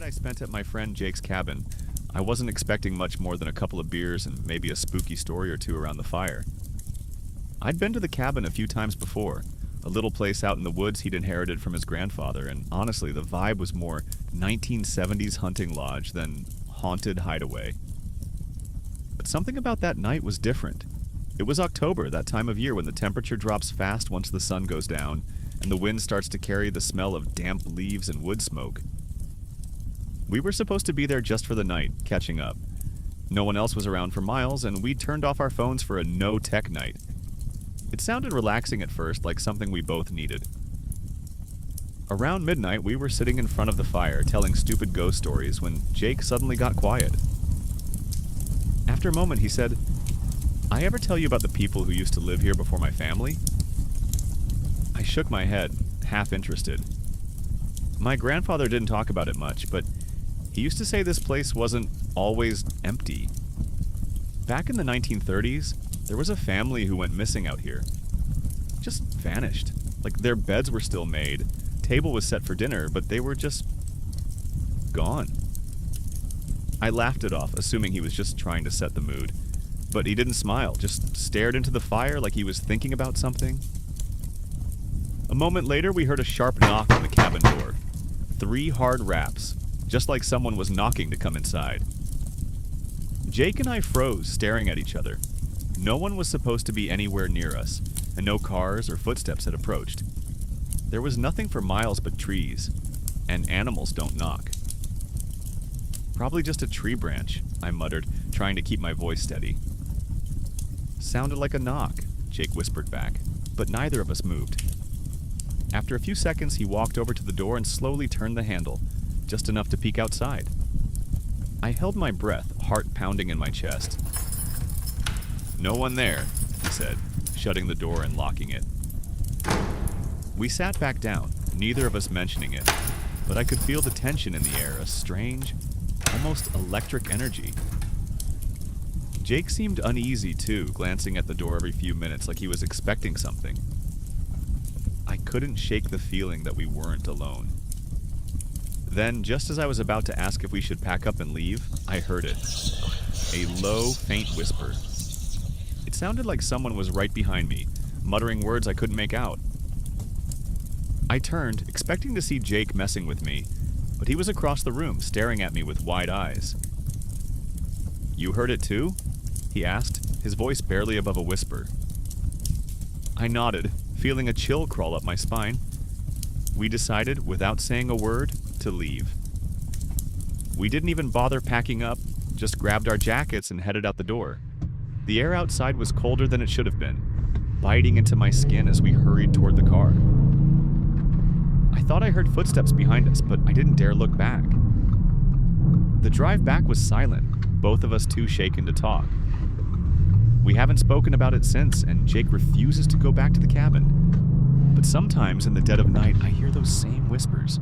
I spent at my friend Jake's cabin, I wasn't expecting much more than a couple of beers and maybe a spooky story or two around the fire. I'd been to the cabin a few times before, a little place out in the woods he'd inherited from his grandfather, and honestly, the vibe was more 1970s hunting lodge than haunted hideaway. But something about that night was different. It was October, that time of year when the temperature drops fast once the sun goes down, and the wind starts to carry the smell of damp leaves and wood smoke. We were supposed to be there just for the night, catching up. No one else was around for miles, and we turned off our phones for a no-tech night. It sounded relaxing at first, like something we both needed. Around midnight, we were sitting in front of the fire, telling stupid ghost stories, when Jake suddenly got quiet. After a moment, he said, "I ever tell you about the people who used to live here before my family?" I shook my head, half interested. My grandfather didn't talk about it much, but he used to say this place wasn't always empty. Back in the 1930s, there was a family who went missing out here. Just vanished. Like their beds were still made, table was set for dinner, but they were just gone. I laughed it off, assuming he was just trying to set the mood. But he didn't smile, just stared into the fire like he was thinking about something. A moment later, we heard a sharp knock on the cabin door. 3 hard raps, just like someone was knocking to come inside. Jake and I froze, staring at each other. No one was supposed to be anywhere near us, and no cars or footsteps had approached. There was nothing for miles but trees, and animals don't knock. "Probably just a tree branch," I muttered, trying to keep my voice steady. "Sounded like a knock," Jake whispered back, but neither of us moved. After a few seconds, he walked over to the door and slowly turned the handle, just enough to peek outside. I held my breath, heart pounding in my chest. "No one there," he said, shutting the door and locking it. We sat back down, neither of us mentioning it, but I could feel the tension in the air, a strange, almost electric energy. Jake seemed uneasy too, glancing at the door every few minutes like he was expecting something. I couldn't shake the feeling that we weren't alone. Then, just as I was about to ask if we should pack up and leave, I heard it. A low, faint whisper. It sounded like someone was right behind me, muttering words I couldn't make out. I turned, expecting to see Jake messing with me, but he was across the room, staring at me with wide eyes. "You heard it too?" he asked, his voice barely above a whisper. I nodded, feeling a chill crawl up my spine. We decided, without saying a word, to leave. We didn't even bother packing up, just grabbed our jackets and headed out the door. The air outside was colder than it should have been, biting into my skin as we hurried toward the car. I thought I heard footsteps behind us, but I didn't dare look back. The drive back was silent, both of us too shaken to talk. We haven't spoken about it since, and Jake refuses to go back to the cabin. But sometimes in the dead of night, I hear those same whispers.